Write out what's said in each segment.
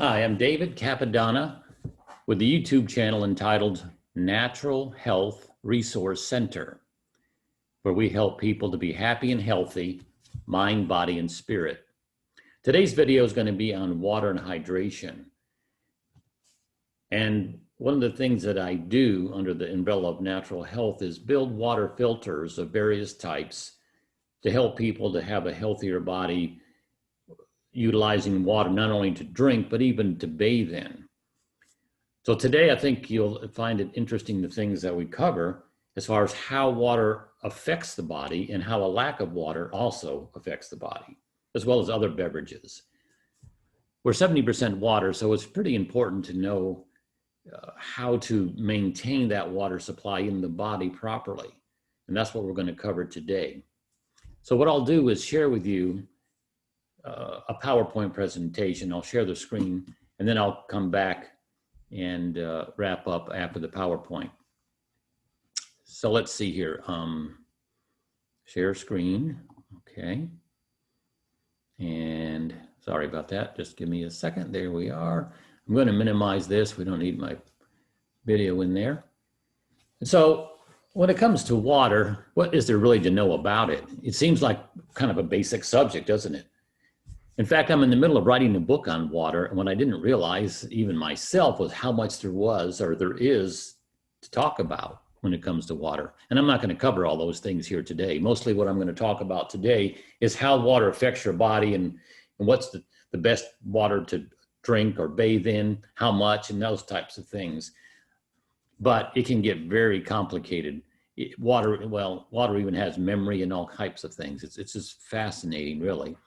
Hi, I'm David Capadonna with the YouTube channel entitled Natural Health Resource Center, where we help people to be happy and healthy, mind, body, and spirit. Today's video is going to be on water and hydration. And one of the things that I do under the umbrella of natural health is build water filters of various types to help people to have a healthier body, utilizing water not only to drink, but even to bathe in. So today, I think you'll find it interesting the things that we cover as far as how water affects the body and how a lack of water also affects the body, as well as other beverages. We're 70% water, so it's pretty important to know how to maintain that water supply in the body properly. And that's what we're going to cover today. So what I'll do is share with you a PowerPoint presentation. I'll share the screen, and then I'll come back and wrap up after the PowerPoint. So let's see here. Share screen. Okay. And sorry about that. Just give me a second. There we are. I'm going to minimize this. We don't need my video in there. And so when it comes to water, what is there really to know about it? It seems like kind of a basic subject, doesn't it? In fact, I'm in the middle of writing a book on water, and what I didn't realize, even myself, was how much there was or there is to talk about when it comes to water. And I'm not going to cover all those things here today. Mostly what I'm going to talk about today is how water affects your body and what's the best water to drink or bathe in, how much, and those types of things. But it can get very complicated. Water even has memory and all types of things. It's just fascinating, really.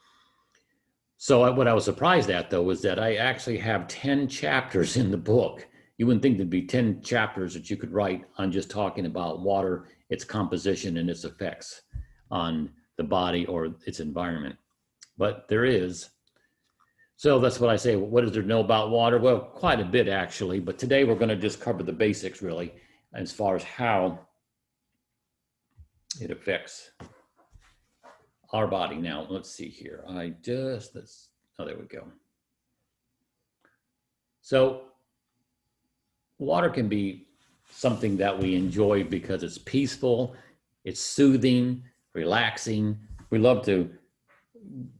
So what I was surprised at, though, was that I actually have 10 chapters in the book. You wouldn't think there'd be 10 chapters that you could write on just talking about water, its composition, and its effects on the body or its environment. But there is. So that's what I say. What is there to know about water? Well, quite a bit, actually. But today we're going to just cover the basics, really, as far as how it affects our body. Now, let's see here. Oh, there we go. So water can be something that we enjoy because it's peaceful, it's soothing, relaxing. We love to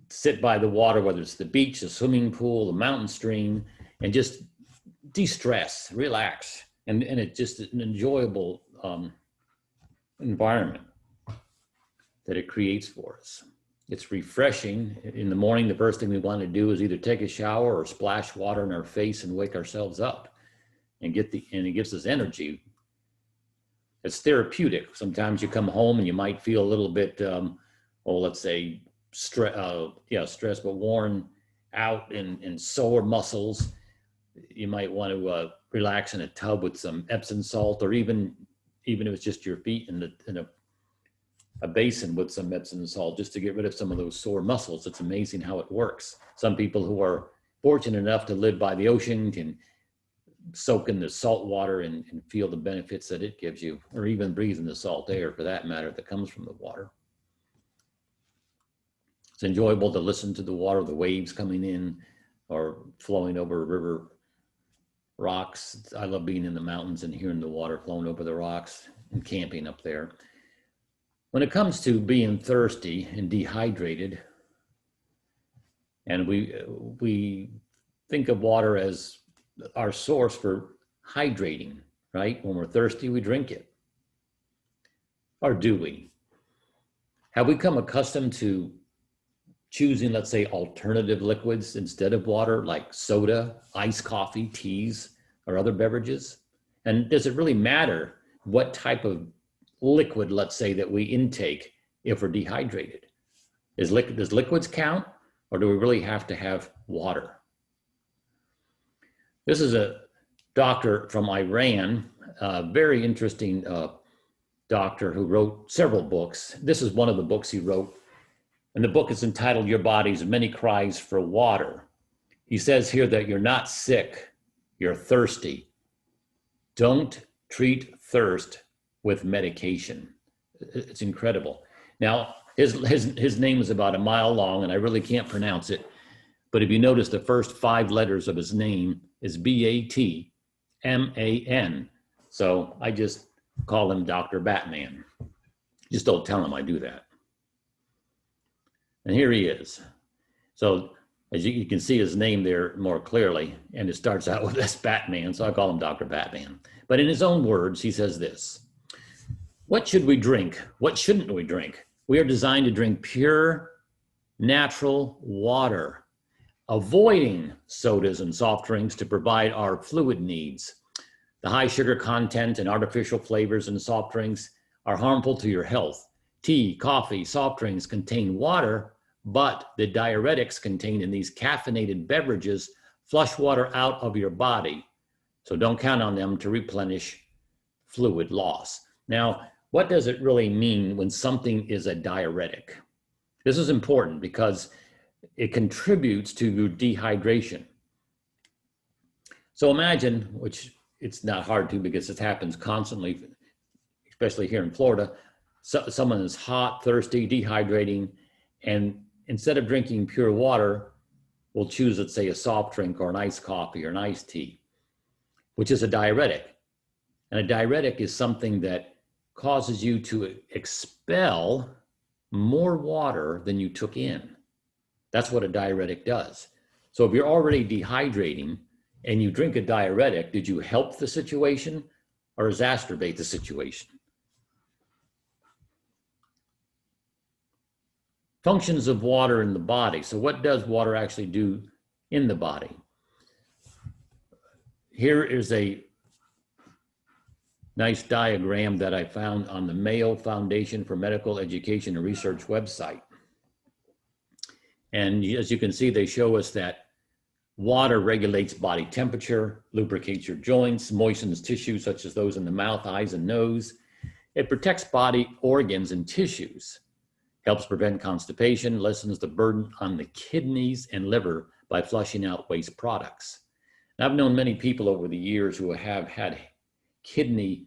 sit by the water, whether it's the beach, the swimming pool, the mountain stream, and just de-stress, relax. And it's just an enjoyable environment that it creates for us. It's refreshing. In the morning, the first thing we want to do is either take a shower or splash water in our face and wake ourselves up and it gives us energy. It's therapeutic. Sometimes you come home and you might feel a little bit, let's say stressed, but worn out and sore muscles. You might want to relax in a tub with some Epsom salt, or even if it's just your feet in a basin with some Epsom salt, just to get rid of some of those sore muscles. It's amazing how it works. Some people who are fortunate enough to live by the ocean can soak in the salt water and feel the benefits that it gives you, or even breathe in the salt air, for that matter, that comes from the water. It's enjoyable to listen to the water, the waves coming in or flowing over river rocks. I love being in the mountains and hearing the water flowing over the rocks and camping up there. When it comes to being thirsty and dehydrated, and we think of water as our source for hydrating, right? When we're thirsty, we drink it. Or do we? Have we come accustomed to choosing, let's say, alternative liquids instead of water, like soda, iced coffee, teas, or other beverages? And does it really matter what type of liquid, let's say, that we intake if we're dehydrated? Does liquids count, or do we really have to have water? This is a doctor from Iran, a very interesting doctor who wrote several books. This is one of the books he wrote, and the book is entitled Your Body's Many Cries for Water. He says here that you're not sick, you're thirsty. Don't treat thirst with medication. It's incredible. Now, his name is about a mile long, and I really can't pronounce it, But if you notice, the first 5 letters of his name is Batman. So I just call him Dr. Batman. Just don't tell him I do that. And here he is. So as you can see his name there more clearly, and it starts out with this Batman, so I call him Dr. Batman. But in his own words, he says this: what should we drink? What shouldn't we drink? We are designed to drink pure, natural water, avoiding sodas and soft drinks to provide our fluid needs. The high sugar content and artificial flavors in soft drinks are harmful to your health. Tea, coffee, soft drinks contain water, but the diuretics contained in these caffeinated beverages flush water out of your body. So don't count on them to replenish fluid loss. Now, what does it really mean when something is a diuretic? This is important because it contributes to your dehydration. So imagine, which it's not hard to because it happens constantly, especially here in Florida, someone is hot, thirsty, dehydrating, and instead of drinking pure water, will choose, let's say, a soft drink or an iced coffee or an iced tea, which is a diuretic. And a diuretic is something that causes you to expel more water than you took in. That's what a diuretic does. So if you're already dehydrating and you drink a diuretic, did you help the situation or exacerbate the situation? Functions of water in the body. So what does water actually do in the body? Here is a nice diagram that I found on the Mayo Foundation for Medical Education and Research website. And as you can see, they show us that water regulates body temperature, lubricates your joints, moistens tissues such as those in the mouth, eyes, and nose. It protects body organs and tissues, helps prevent constipation, lessens the burden on the kidneys and liver by flushing out waste products. And I've known many people over the years who have had kidney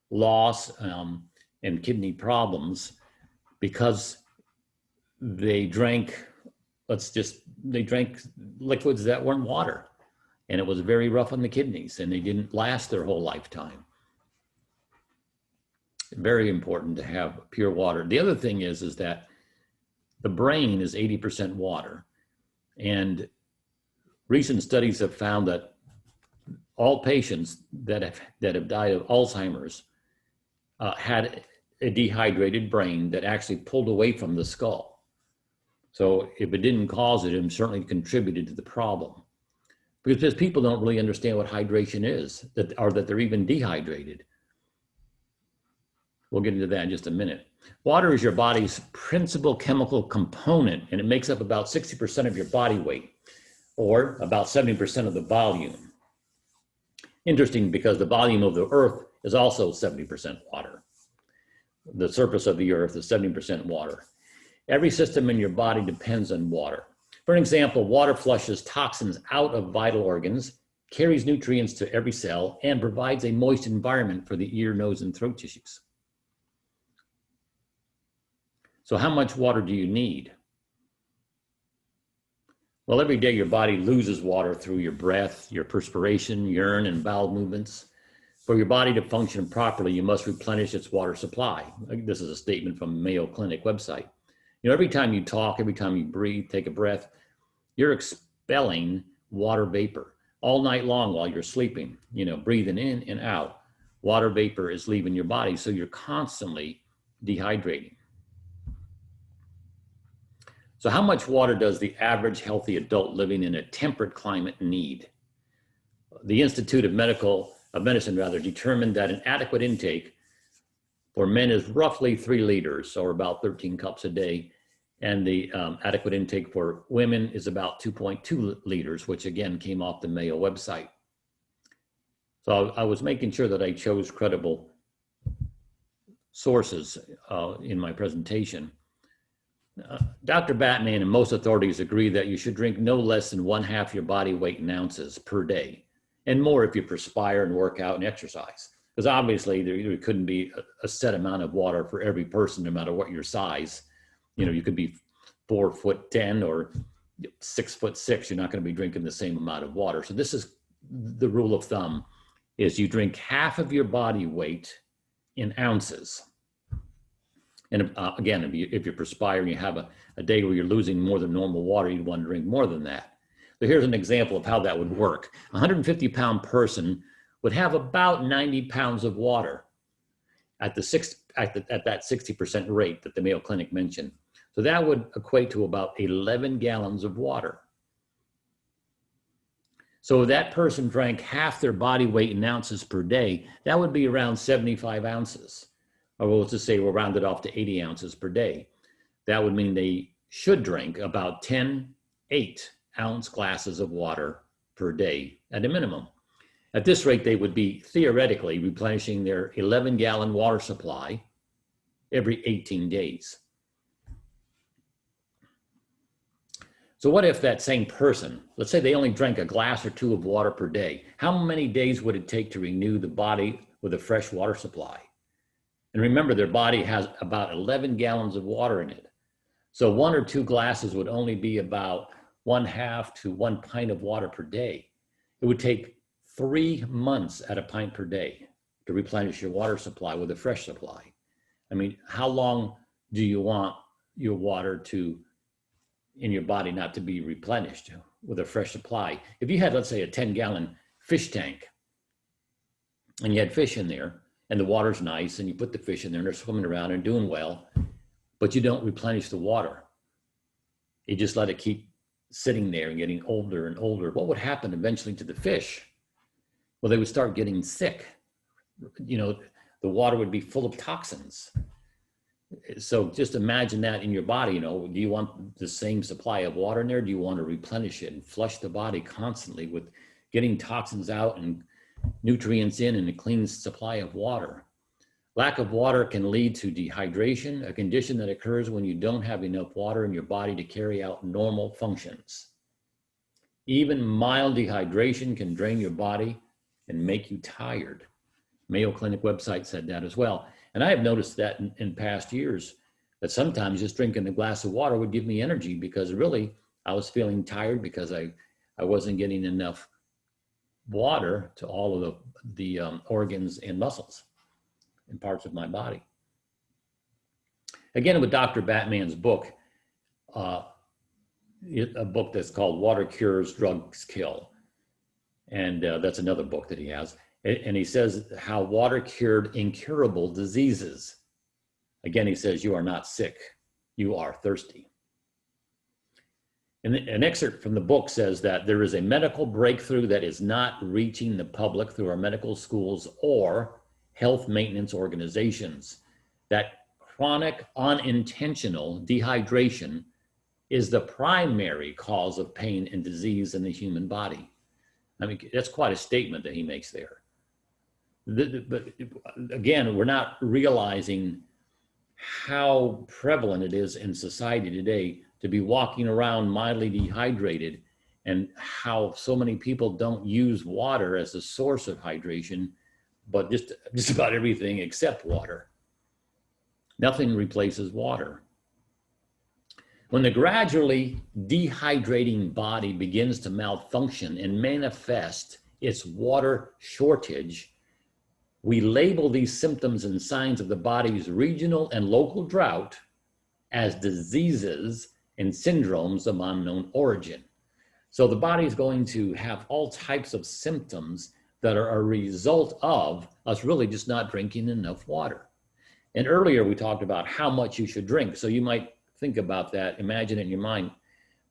loss and kidney problems because they drank liquids that weren't water, and it was very rough on the kidneys, and they didn't last their whole lifetime. Very important to have pure water. The other thing is that the brain is 80% water, and recent studies have found that all patients that have died of Alzheimer's had a dehydrated brain that actually pulled away from the skull. So if it didn't cause it, it certainly contributed to the problem. Because people don't really understand what hydration is, or that they're even dehydrated. We'll get into that in just a minute. Water is your body's principal chemical component, and it makes up about 60% of your body weight, or about 70% of the volume. Interesting, because the volume of the earth is also 70% water. The surface of the earth is 70% water. Every system in your body depends on water. For an example, water flushes toxins out of vital organs, carries nutrients to every cell, and provides a moist environment for the ear, nose, and throat tissues. So how much water do you need? Well, every day your body loses water through your breath, your perspiration, urine, and bowel movements. For your body to function properly, you must replenish its water supply. This is a statement from Mayo Clinic website. You know, every time you talk, every time you breathe, take a breath, you're expelling water vapor all night long while you're sleeping, you know, breathing in and out. Water vapor is leaving your body, so you're constantly dehydrating. So how much water does the average healthy adult living in a temperate climate need? The Institute of Medicine determined that an adequate intake for men is roughly 3 liters, or about 13 cups a day. And the adequate intake for women is about 2.2 liters, which again came off the Mayo website. So I was making sure that I chose credible sources in my presentation. Dr. Batman and most authorities agree that you should drink no less than 1/2 your body weight in ounces per day, and more if you perspire and work out and exercise. Because obviously there couldn't be a set amount of water for every person, no matter what your size. You know, you could be 4'10" or 6'6", you're not going to be drinking the same amount of water. So this is the rule of thumb, is you drink half of your body weight in ounces. And again, if you're perspiring, you have a day where you're losing more than normal water, you'd want to drink more than that. So here's an example of how that would work. A 150-pound person would have about 90 pounds of water at that 60% rate that the Mayo Clinic mentioned. So that would equate to about 11 gallons of water. So if that person drank half their body weight in ounces per day, that would be around 75 ounces. Or let's just say we'll round it off to 80 ounces per day. That would mean they should drink about 10 8-ounce glasses of water per day at a minimum. At this rate, they would be theoretically replenishing their 11-gallon water supply every 18 days. So what if that same person, let's say they only drank a glass or two of water per day, how many days would it take to renew the body with a fresh water supply? And remember, their body has about 11 gallons of water in it. So 1 or 2 glasses would only be about 1/2 to 1 pint of water per day. It would take 3 months at a pint per day to replenish your water supply with a fresh supply. I mean, how long do you want your water in your body not to be replenished with a fresh supply? If you had, let's say, a 10-gallon fish tank and you had fish in there and the water's nice and you put the fish in there and they're swimming around and doing well, but you don't replenish the water, you just let it keep sitting there and getting older and older, what would happen eventually to the fish? Well, they would start getting sick. You know, the water would be full of toxins. So just imagine that in your body. You know, do you want the same supply of water in there? Do you want to replenish it and flush the body constantly with getting toxins out and nutrients in and a clean supply of water? Lack of water can lead to dehydration, a condition that occurs when you don't have enough water in your body to carry out normal functions. Even mild dehydration can drain your body and make you tired. Mayo Clinic website said that as well. And I have noticed that in past years, that sometimes just drinking a glass of water would give me energy, because really I was feeling tired because I wasn't getting enough water to all of the organs and muscles and parts of my body. Again, with Dr. Batman's book, a book that's called Water Cures, Drugs Kill. And that's another book that he has. And he says how water cured incurable diseases. Again, he says, you are not sick, you are thirsty. And an excerpt from the book says that there is a medical breakthrough that is not reaching the public through our medical schools or health maintenance organizations. That chronic unintentional dehydration is the primary cause of pain and disease in the human body. I mean, that's quite a statement that he makes there. But again, we're not realizing how prevalent it is in society today to be walking around mildly dehydrated, and how so many people don't use water as a source of hydration, but just about everything except water. Nothing replaces water. When the gradually dehydrating body begins to malfunction and manifest its water shortage, we label these symptoms and signs of the body's regional and local drought as diseases and syndromes of unknown origin. So the body is going to have all types of symptoms that are a result of us really just not drinking enough water. And earlier we talked about how much you should drink. So you might think about that, imagine it in your mind,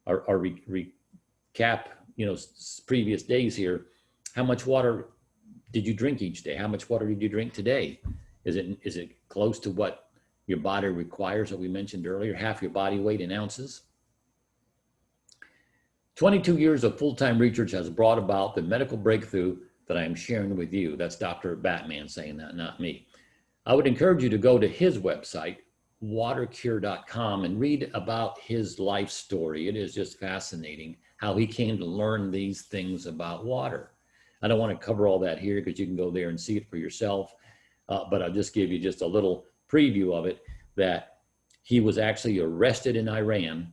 or recap, previous days here. How much water did you drink each day? How much water did you drink today? Is it close to what your body requires that we mentioned earlier, half your body weight in ounces? 22 years of full-time research has brought about the medical breakthrough that I am sharing with you. That's Dr. Batman saying that, not me. I would encourage you to go to his website, watercure.com, and read about his life story. It is just fascinating how he came to learn these things about water. I don't want to cover all that here because you can go there and see it for yourself, but I'll just give you just a little preview of it, that he was actually arrested in Iran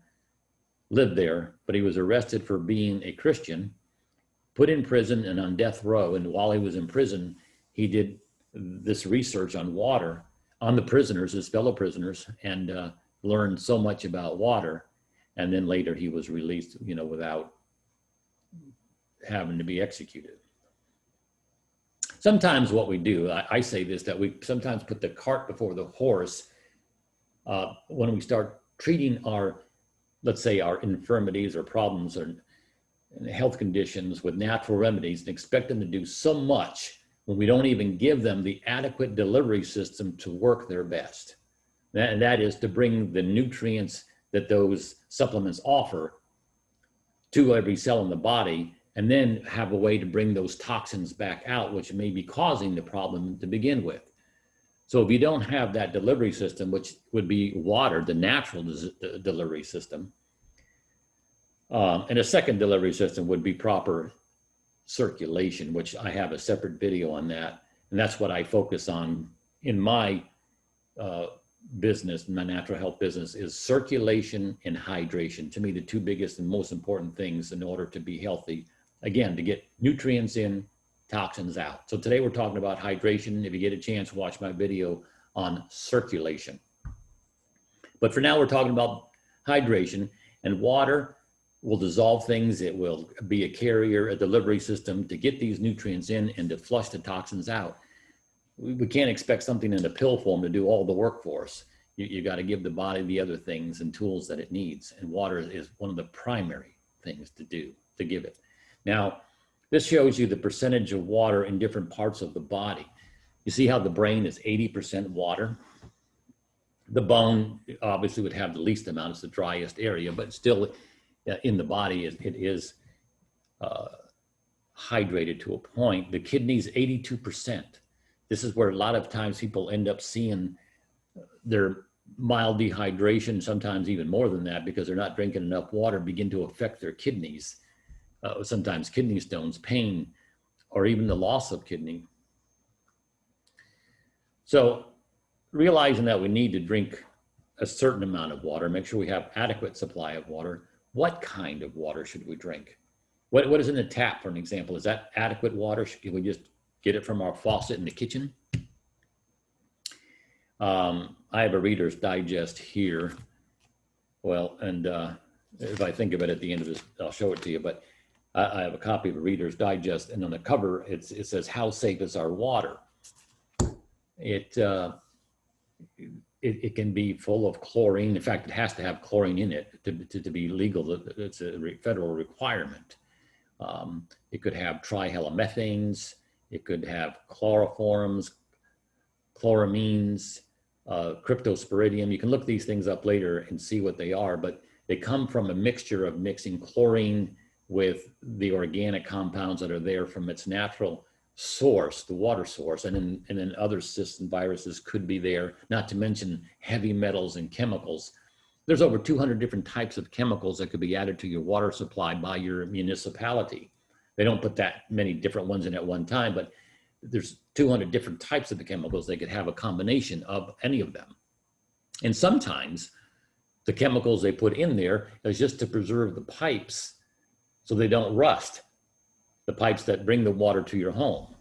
lived there, but he was arrested for being a Christian, put in prison and on death row. And while he was in prison, he did this research on water, on the prisoners, his fellow prisoners, and learned so much about water. And then later he was released, without having to be executed. Sometimes what we do, I say this, that we sometimes put the cart before the horse when we start treating let's say our infirmities or problems or health conditions with natural remedies and expect them to do so much when we don't even give them the adequate delivery system to work their best. And that is to bring the nutrients that those supplements offer to every cell in the body, and then have a way to bring those toxins back out, which may be causing the problem to begin with. So if you don't have that delivery system, which would be water, the natural delivery system, and a second delivery system would be proper circulation, which I have a separate video on that. And that's what I focus on in my business, my natural health business, is circulation and hydration. To me, the two biggest and most important things in order to be healthy. Again, to get nutrients in, toxins out. So today we're talking about hydration. If you get a chance, watch my video on circulation. But for now, we're talking about hydration, and water will dissolve things. It will be a carrier, a delivery system to get these nutrients in and to flush the toxins out. We can't expect something in a pill form to do all the work for us. You got to give the body the other things and tools that it needs. And water is one of the primary things to do, to give it. Now, this shows you the percentage of water in different parts of the body. You see how the brain is 80% water? The bone obviously would have the least amount. It's the driest area, but still in the body, it is hydrated to a point. The kidneys, 82%. This is where a lot of times people end up seeing their mild dehydration, sometimes even more than that, because they're not drinking enough water, begin to affect their kidneys. Sometimes kidney stones, pain, or even the loss of kidney. So realizing that we need to drink a certain amount of water, make sure we have adequate supply of water. What kind of water should we drink? What is in the tap, for an example? Is that adequate water? Should we just get it from our faucet in the kitchen? I have a Reader's Digest here. Well, and if I think of it at the end of this, I'll show it to you, but I have a copy of a Reader's Digest, and on the cover, it says, "How safe is our water?" It can be full of chlorine. In fact, it has to have chlorine in it to be legal. It's a federal requirement. It could have trihalomethanes. It could have chloroforms, chloramines, cryptosporidium. You can look these things up later and see what they are, but they come from a mixture of mixing chlorine with the organic compounds that are there from its natural source, the water source, and then other cysts and viruses could be there, not to mention heavy metals and chemicals. There's over 200 different types of chemicals that could be added to your water supply by your municipality. They don't put that many different ones in at one time, but there's 200 different types of the chemicals. They could have a combination of any of them. And sometimes the chemicals they put in there is just to preserve the pipes so they don't rust, the pipes that bring the water to your home.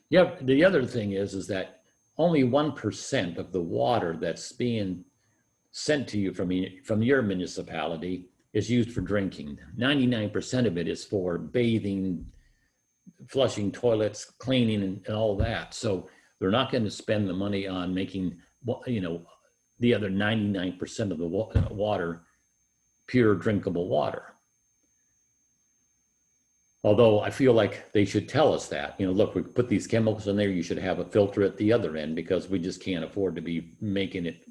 Yeah, the other thing is that only 1% of the water that's being sent to you from your municipality is used for drinking. 99% of it is for bathing, flushing toilets, cleaning, and all that. So they're not going to spend the money on making, the other 99% of the water pure drinkable water. Although I feel like they should tell us that, look, we put these chemicals in there, you should have a filter at the other end, because we just can't afford to be making it,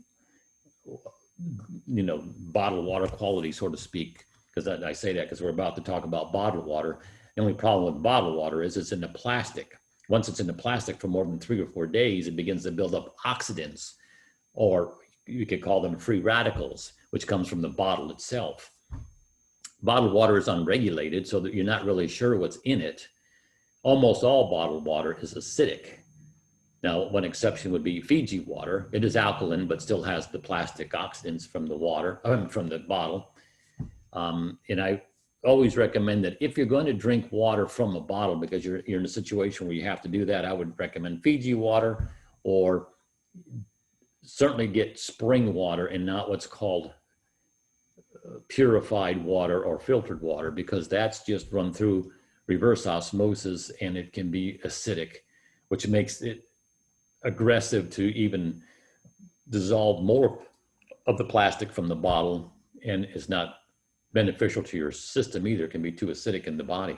bottled water quality, so to speak. Because I say that because we're about to talk about bottled water. The only problem with bottled water is it's in the plastic. Once it's in the plastic for more than 3 or 4 days, it begins to build up oxidants, or you could call them free radicals, which comes from the bottle itself. Bottled water is unregulated, so that you're not really sure what's in it. Almost all bottled water is acidic. Now, one exception would be Fiji water. It is alkaline, but still has the plastic oxidants from the water, from the bottle. And I always recommend that if you're going to drink water from a bottle, because you're in a situation where you have to do that, I would recommend Fiji water, or certainly get spring water and not what's called purified water or filtered water, because that's just run through reverse osmosis and it can be acidic, which makes it aggressive to even dissolve more of the plastic from the bottle, and is not beneficial to your system either. It can be too acidic in the body.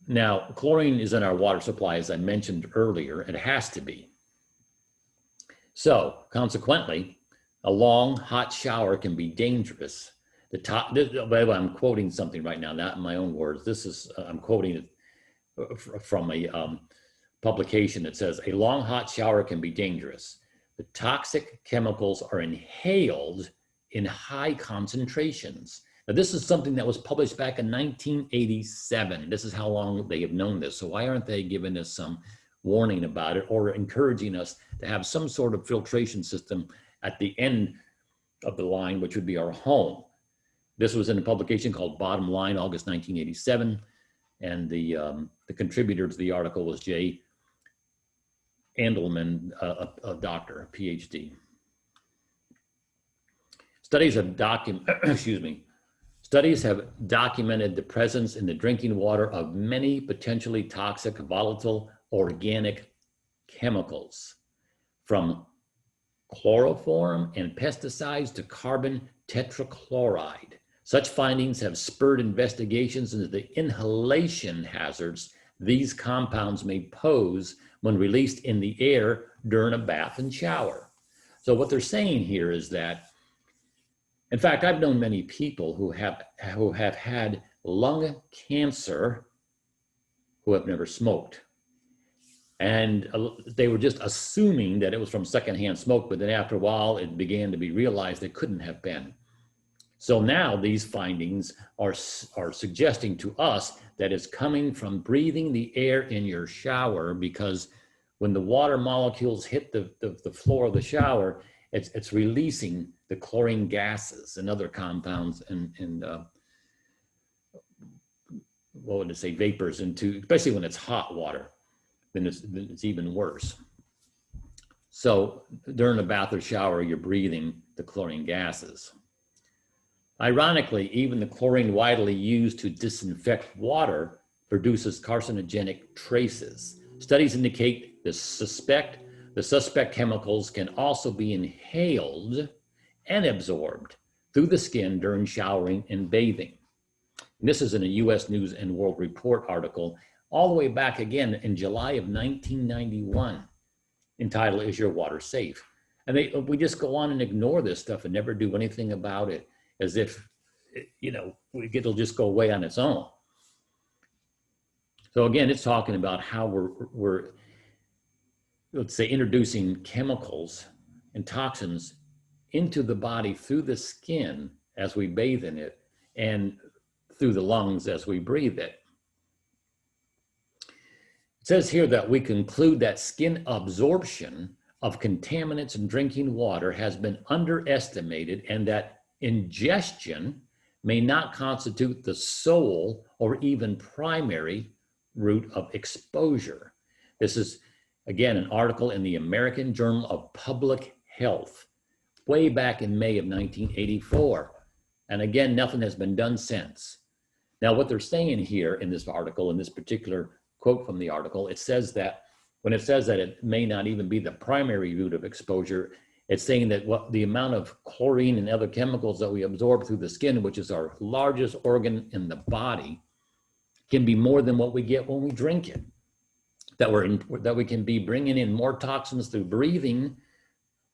Now, chlorine is in our water supply, as I mentioned earlier. It has to be. So, consequently, a long, hot shower can be dangerous. By the way, I'm quoting something right now, not in my own words. This is, I'm quoting it from a publication that says, a long, hot shower can be dangerous. The toxic chemicals are inhaled in high concentrations. Now, this is something that was published back in 1987. This is how long they have known this. So why aren't they giving us some warning about it, or encouraging us to have some sort of filtration system at the end of the line, which would be our home? This was in a publication called Bottom Line, August 1987. And the contributor to the article was Jay Andelman, a doctor, a PhD. Studies have documented the presence in the drinking water of many potentially toxic, volatile, organic chemicals, from chloroform and pesticides to carbon tetrachloride. Such findings have spurred investigations into the inhalation hazards these compounds may pose when released in the air during a bath and shower. So what they're saying here is that, in fact, I've known many people who have had lung cancer who have never smoked. And they were just assuming that it was from secondhand smoke, but then after a while, it began to be realized it couldn't have been. So now these findings are suggesting to us that it's coming from breathing the air in your shower, because when the water molecules hit the floor of the shower, it's releasing the chlorine gases and other compounds and what would it say, vapors into, especially when it's hot water, then it's even worse. So during a bath or shower, you're breathing the chlorine gases. Ironically, even the chlorine widely used to disinfect water produces carcinogenic traces. Studies indicate the suspect chemicals can also be inhaled and absorbed through the skin during showering and bathing. And this is in a U.S. News and World Report article all the way back again in July of 1991, entitled, "Is Your Water Safe?" And we just go on and ignore this stuff and never do anything about it, as if, it'll just go away on its own. So again, it's talking about how we're let's say, introducing chemicals and toxins into the body through the skin as we bathe in it, and through the lungs as we breathe it. It says here that we conclude that skin absorption of contaminants in drinking water has been underestimated, and that ingestion may not constitute the sole or even primary route of exposure. This is, again, an article in the American Journal of Public Health, way back in May of 1984. And again, nothing has been done since. Now, what they're saying here in this article, in this particular quote from the article, it says that when it says that it may not even be the primary route of exposure, it's saying that the amount of chlorine and other chemicals that we absorb through the skin, which is our largest organ in the body, can be more than what we get when we drink it. That we can be bringing in more toxins through breathing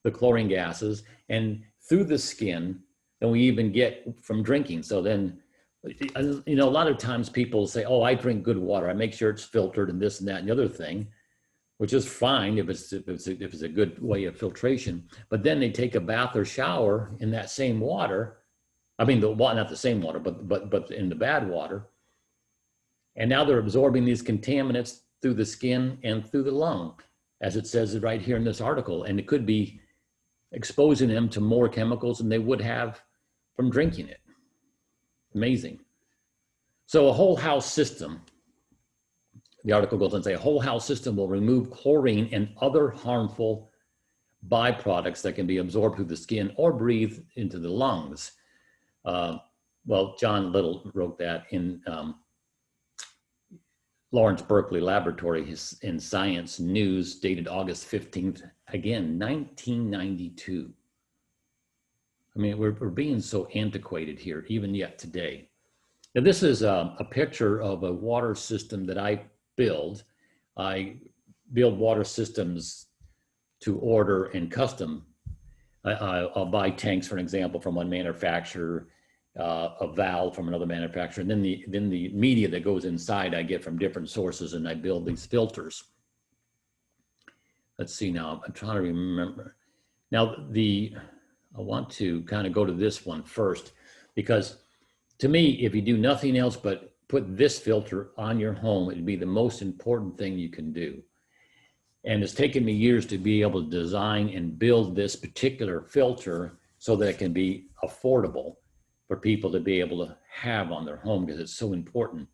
the chlorine gases and through the skin than we even get from drinking. So then, a lot of times people say, "Oh, I drink good water. I make sure it's filtered and this and that and the other thing," which is fine if it's a good way of filtration. But then they take a bath or shower in that same water. I mean, not the same water, but in the bad water. And now they're absorbing these contaminants through the skin and through the lung, as it says right here in this article. And it could be exposing them to more chemicals than they would have from drinking it. Amazing. So a whole house system, the article goes on to say, a whole house system will remove chlorine and other harmful byproducts that can be absorbed through the skin or breathed into the lungs. Well, John Little wrote that in Lawrence Berkeley Laboratory in Science News, dated August 15th, again, 1992. I mean, we're being so antiquated here, even yet today. Now, this is a picture of a water system that I build. I build water systems to order and custom. I'll buy tanks, for an example, from one manufacturer, a valve from another manufacturer, and then the media that goes inside I get from different sources, and I build these filters. Let's see now, I'm trying to remember. Now, I want to kind of go to this one first, because to me, if you do nothing else but put this filter on your home, it'd be the most important thing you can do. And it's taken me years to be able to design and build this particular filter so that it can be affordable for people to be able to have on their home, because it's so important.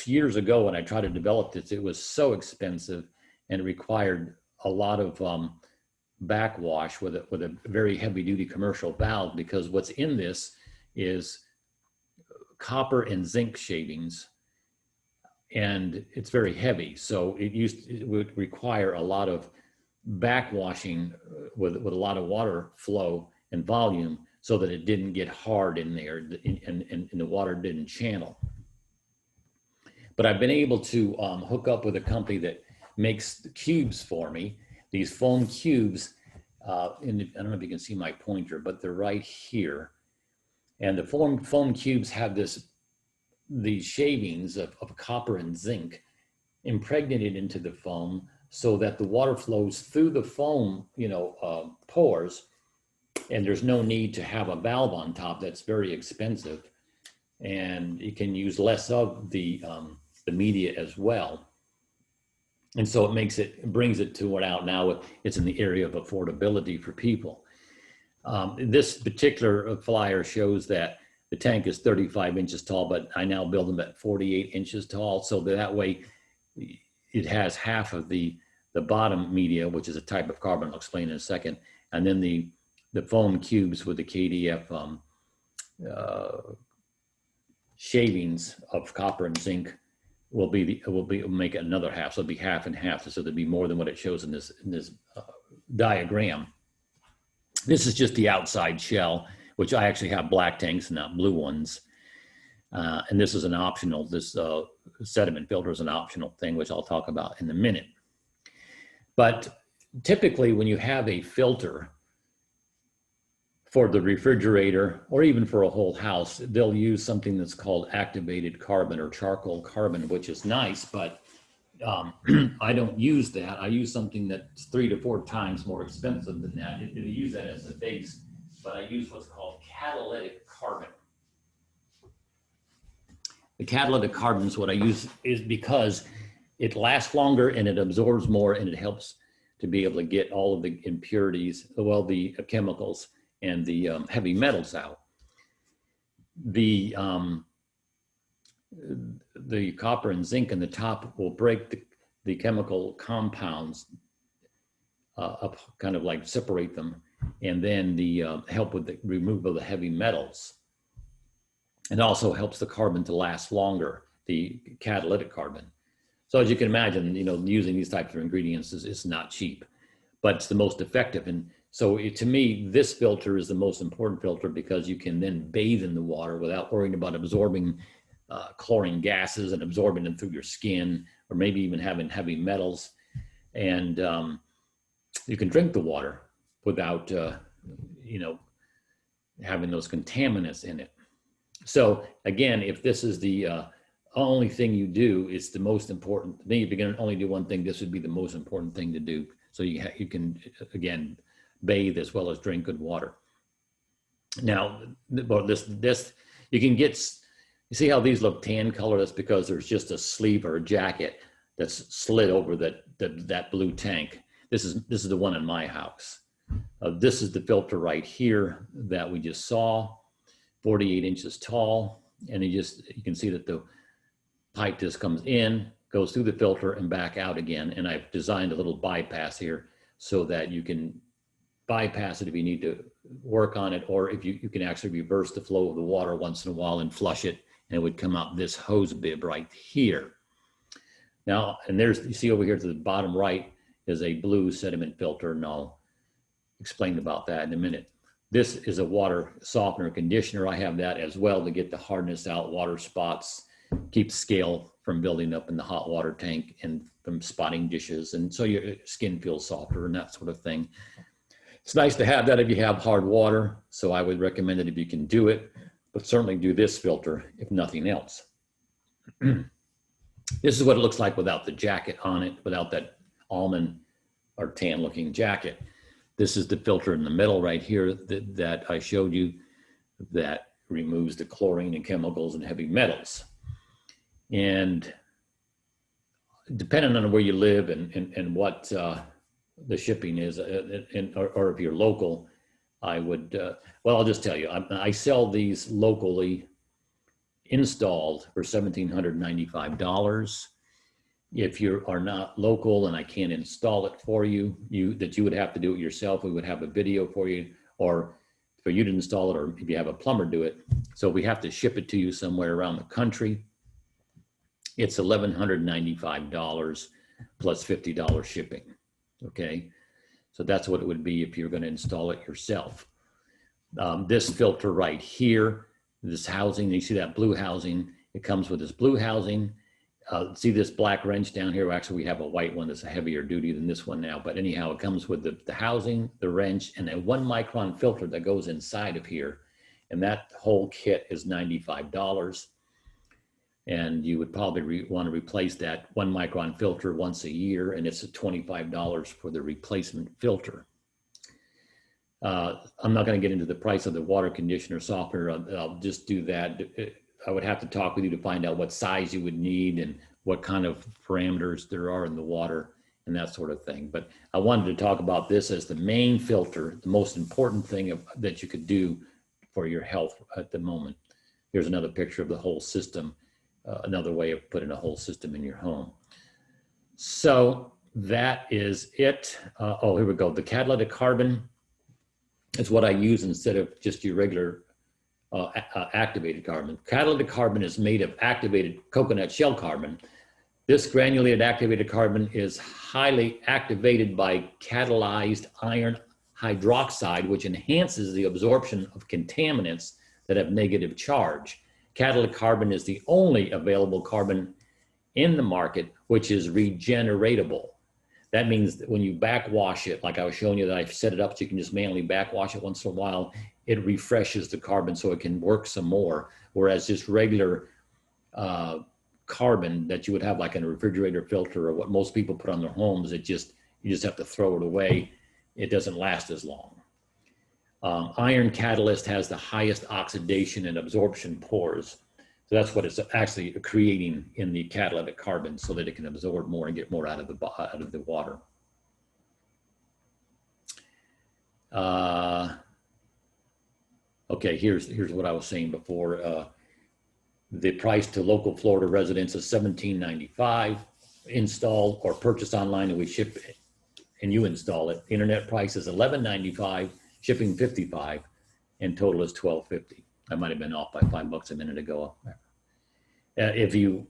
Years ago, when I tried to develop this, it was so expensive and it required a lot of backwash with a very heavy duty commercial valve, because what's in this is copper and zinc shavings, and it's very heavy. So it would require a lot of backwashing with a lot of water flow and volume, so that it didn't get hard in there and the water didn't channel. But I've been able to hook up with a company that makes the cubes for me, these foam cubes. I don't know if you can see my pointer, but they're right here. And the foam cubes have these shavings of copper and zinc impregnated into the foam, so that the water flows through the foam, pores, and there's no need to have a valve on top that's very expensive, and you can use less of the media as well. And so it brings it to what out now it's in the area of affordability for people. This particular flyer shows that the tank is 35 inches tall, but I now build them at 48 inches tall. So that way it has half of the bottom media, which is a type of carbon I'll explain in a second. And then the foam cubes with the KDF shavings of copper and zinc will make it another half. So it'll be half and half. So there'll be more than what it shows in this diagram. This is just the outside shell, which I actually have black tanks and not blue ones. And this is an optional, this sediment filter is an optional thing, which I'll talk about in a minute. But typically when you have a filter for the refrigerator or even for a whole house, they'll use something that's called activated carbon or charcoal carbon, which is nice, but I don't use that. I use something that's 3 to 4 times more expensive than that. I use that as a base, but I use what's called catalytic carbon. The catalytic carbon is what I use is because it lasts longer and it absorbs more, and it helps to be able to get all of the impurities, well, the chemicals and the heavy metals out. The copper and zinc in the top will break the chemical compounds up, kind of like separate them, and then help with the removal of the heavy metals. It also helps the carbon to last longer, the catalytic carbon. So as you can imagine, using these types of ingredients is not cheap, but it's the most effective. And so to me, this filter is the most important filter, because you can then bathe in the water without worrying about absorbing chlorine gases and absorbing them through your skin, or maybe even having heavy metals. And you can drink the water without, having those contaminants in it. So again, if this is the only thing you do, it's the most important thing. If you're going to only do one thing, this would be the most important thing to do. So you can, again, bathe as well as drink good water. Now, this you can get. You see how these look tan color? That's because there's just a sleeve or a jacket that's slid over that blue tank. This is the one in my house. This is the filter right here that we just saw. 48 inches tall. And you can see that the pipe just comes in, goes through the filter and back out again. And I've designed a little bypass here so that you can bypass it if you need to work on it, or if you can actually reverse the flow of the water once in a while and flush it, and it would come out this hose bib right here. Now, and you see over here to the bottom right is a blue sediment filter, and I'll explain about that in a minute. This is a water softener conditioner. I have that as well to get the hardness out, water spots, keep scale from building up in the hot water tank and from spotting dishes, and so your skin feels softer and that sort of thing. It's nice to have that if you have hard water, so I would recommend it if you can do it, but certainly do this filter if nothing else. This is what it looks like without the jacket on it, without that almond or tan looking jacket. This is the filter in the middle right here that I showed you that removes the chlorine and chemicals and heavy metals. And depending on where you live and what the shipping is, or if you're local, I would, well, I'll just tell you, I sell these locally installed for $1,795. If you are not local and I can't install it for you, that you would have to do it yourself, we would have a video for you, or for you to install it, or if you have a plumber do it. So we have to ship it to you somewhere around the country. It's $1,195 plus $50 shipping. Okay, so that's what it would be if you're going to install it yourself. This filter right here, this housing, you see that blue housing, it comes with this blue housing. See this black wrench down here? Actually, we have a white one that's a heavier duty than this one now, but anyhow, it comes with the housing, the wrench, and a 1 micron filter that goes inside of here. And that whole kit is $95. And you would probably want to replace that 1 micron filter once a year, and it's $25 for the replacement filter. I'm not going to get into the price of the water conditioner softener. I'll just do that. I would have to talk with you to find out what size you would need and what kind of parameters there are in the water and that sort of thing. But I wanted to talk about this as the main filter, the most important thing that you could do for your health at the moment. Here's another picture of the whole system. Another way of putting a whole system in your home. So that is it. Oh, here we go. The catalytic carbon is what I use instead of just your regular activated carbon. Catalytic carbon is made of activated coconut shell carbon. This granulated activated carbon is highly activated by catalyzed iron hydroxide, which enhances the absorption of contaminants that have negative charge. Catalytic carbon is the only available carbon in the market which is regeneratable. That means that when you backwash it, like I was showing you that I've set it up so you can just manually backwash it once in a while, it refreshes the carbon so it can work some more. Whereas just regular carbon that you would have like in a refrigerator filter or what most people put on their homes, you just have to throw it away. It doesn't last as long. Iron catalyst has the highest oxidation and absorption pores. So that's what it's actually creating in the catalytic carbon so that it can absorb more and get more out of the water. Okay, here's what I was saying before. The price to local Florida residents is $17.95 installed or purchased online, and we ship it and you install it. The internet price is $11.95. Shipping $55, and total is $12.50. I might have been off by $5 a minute ago. If you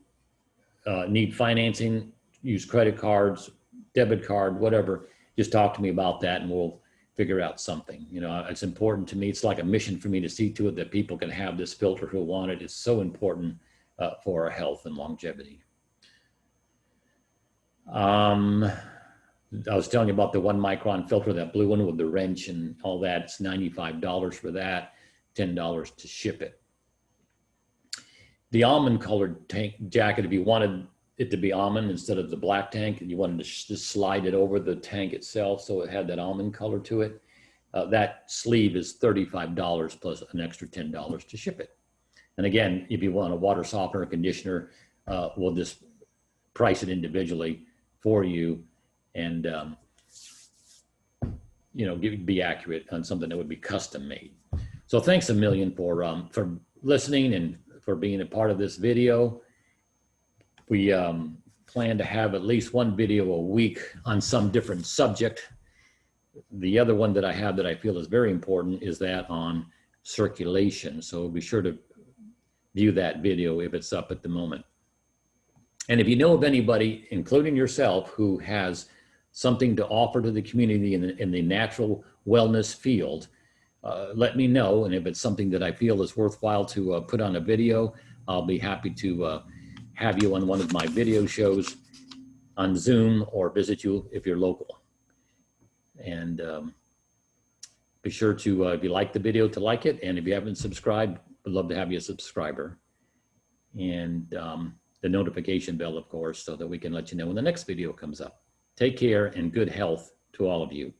need financing, use credit cards, debit card, whatever, just talk to me about that and we'll figure out something. You know, it's important to me. It's like a mission for me to see to it that people can have this filter who want it. It's so important for our health and longevity. I was telling you about the 1 micron filter, that blue one with the wrench and all that. It's $95 for that, $10 to ship it. The almond colored tank jacket, if you wanted it to be almond instead of the black tank and you wanted to just slide it over the tank itself so it had that almond color to it, that sleeve is $35 plus an extra $10 to ship it. And again, if you want a water softener or conditioner, we'll just price it individually for you and you know, be accurate on something that would be custom made. So thanks a million for listening and for being a part of this video. We plan to have at least one video a week on some different subject. The other one that I have that I feel is very important is that on circulation. So be sure to view that video if it's up at the moment. And if you know of anybody, including yourself, who has something to offer to the community in the natural wellness field, let me know. And if it's something that I feel is worthwhile to put on a video, I'll be happy to have you on one of my video shows on Zoom or visit you if you're local. And be sure to, if you like the video, to like it. And if you haven't subscribed, we'd love to have you a subscriber. And the notification bell, of course, so that we can let you know when the next video comes up. Take care and good health to all of you.